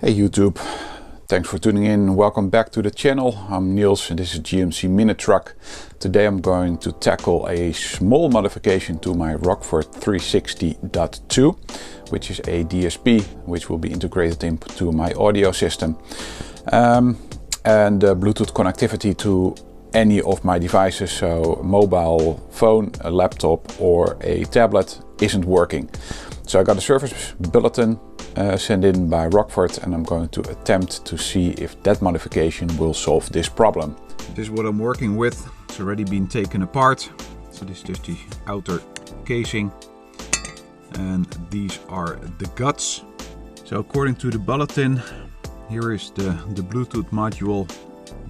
Hey YouTube, thanks for tuning in. Welcome back to the channel. I'm Niels and this is GMC Mini Truck. Today I'm going to tackle a small modification to my Rockford 3sixty.2, which is a DSP which will be integrated into my audio system. And Bluetooth connectivity to any of my devices, so mobile phone, a laptop or a tablet isn't working. So I got a service bulletin sent in by Rockford and I'm going to attempt to see if that modification will solve this problem. This is what I'm working with. It's already been taken apart. So this is just the outer casing and these are the guts. So according to the bulletin, here is the Bluetooth module.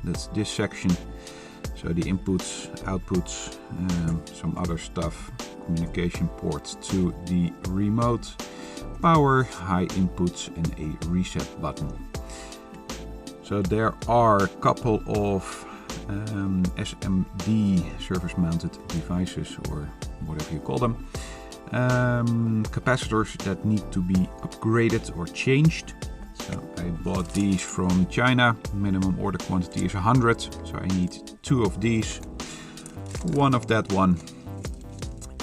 That's this section. So the inputs, outputs, some other stuff, communication ports to the remote, power, high inputs and a reset button. So there are a couple of SMD surface mounted devices or whatever you call them. Capacitors that need to be upgraded or changed. So I bought these from China, minimum order quantity is 100, so I need 2 of these, one of that one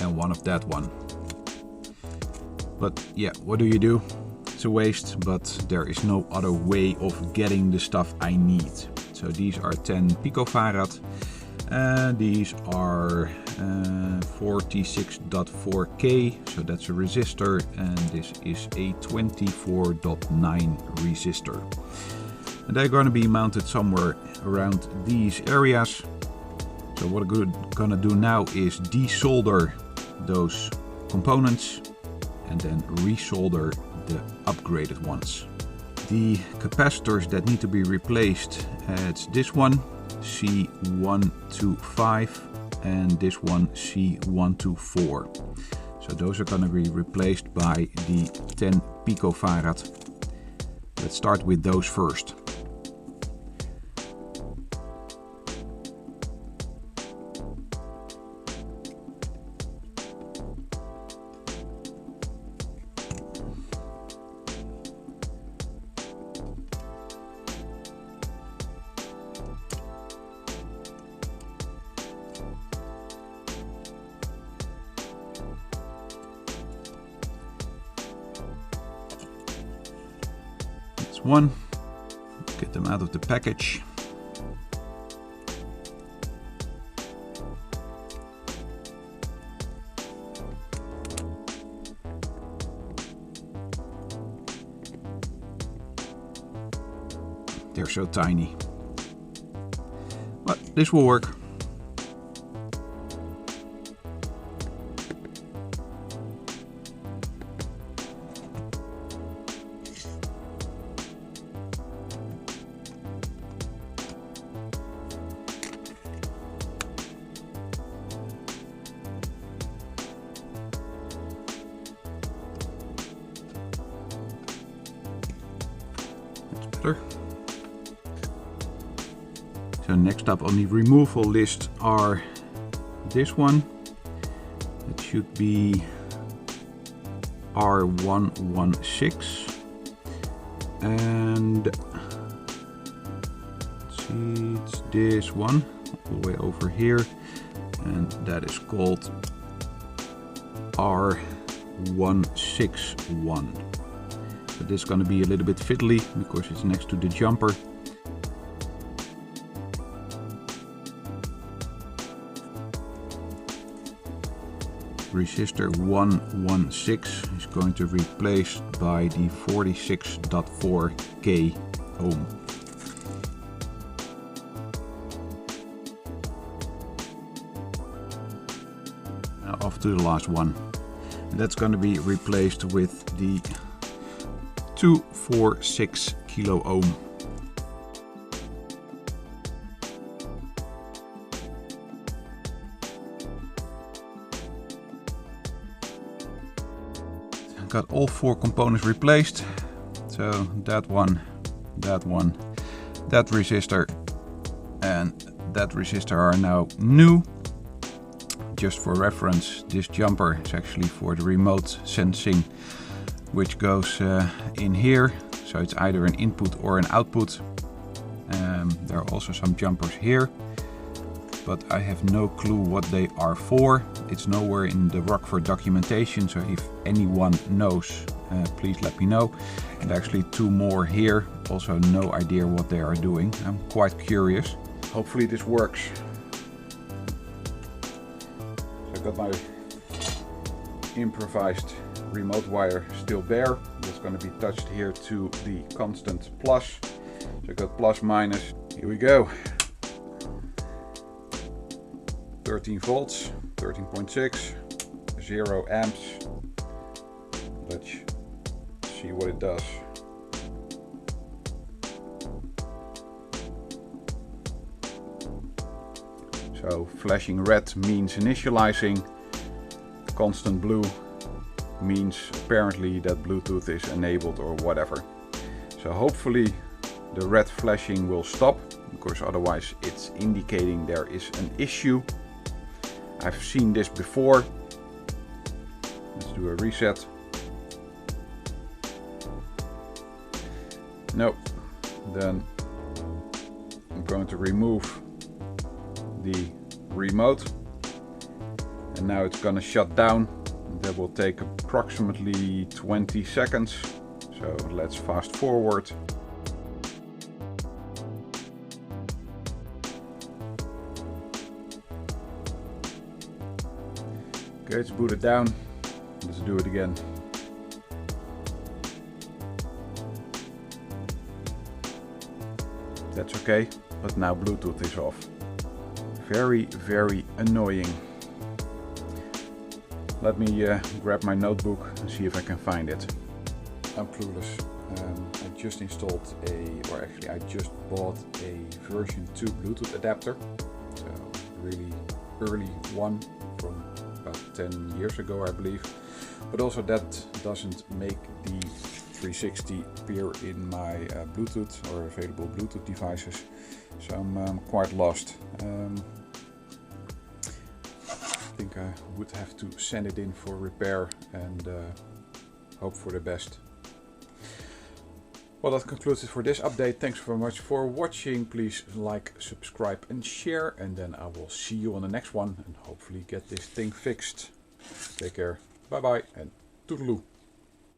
and one of that one. But yeah, what do? It's a waste, but there is no other way of getting the stuff I need. So these are 10 picofarad, these are 3sixty.2, so that's a resistor, and this is a 24.9 resistor. And they're going to be mounted somewhere around these areas. So what I'm gonna do now is desolder those components and then resolder the upgraded ones. The capacitors that need to be replaced, it's this one C125 and this one C124. So those are going to be replaced by the 10 picofarad. Let's start with those first. One, get them out of the package. They're so tiny, but this will work. So next up on the removal list are this one. It should be R116 and let's see, it's this one all the way over here, and that is called R161. So this is going to be a little bit fiddly because it's next to the jumper. Resistor 116 is going to be replaced by the 46.4K ohm. Now off to the last one. And that's going to be replaced with the 246 kilo ohm. Got all 4 components replaced. So that one, that resistor and that resistor are now new. Just for reference, this jumper is actually for the remote sensing, which goes in here. so it's either an input or an output. There are also some jumpers here, but I have no clue what they are for. It's nowhere in the Rockford documentation, so if anyone knows, please let me know. And actually 2 more here, also no idea what they are doing. I'm quite curious. Hopefully this works. So I got my improvised remote wire still bare. It's going to be touched here to the constant plus. So I got plus minus. Here we go. 13 volts, 13.6, 0 amps. Let's see what it does. So flashing red means initializing, constant blue means apparently that Bluetooth is enabled or whatever. So hopefully the red flashing will stop, because otherwise it's indicating there is an issue. I've seen this before. Let's do a reset. No. Then I'm going to remove the remote, and now it's gonna shut down. That will take approximately 20 seconds. So let's fast forward. Okay, it's booted down. Let's do it again. That's okay, but now Bluetooth is off. Very, very annoying. Let me grab my notebook and see if I can find it. I'm clueless. I just installed or actually I just bought a version 2 Bluetooth adapter. So really early one from about 10 years ago, I believe. But also that doesn't make the 360 appear in my Bluetooth or available Bluetooth devices. So I'm quite lost. I think I would have to send it in for repair and hope for the best. Well, that concludes it for this update. Thanks very much for watching. Please like, subscribe and share, and then I will see you on the next one and hopefully get this thing fixed. Take care, bye bye and toodaloo.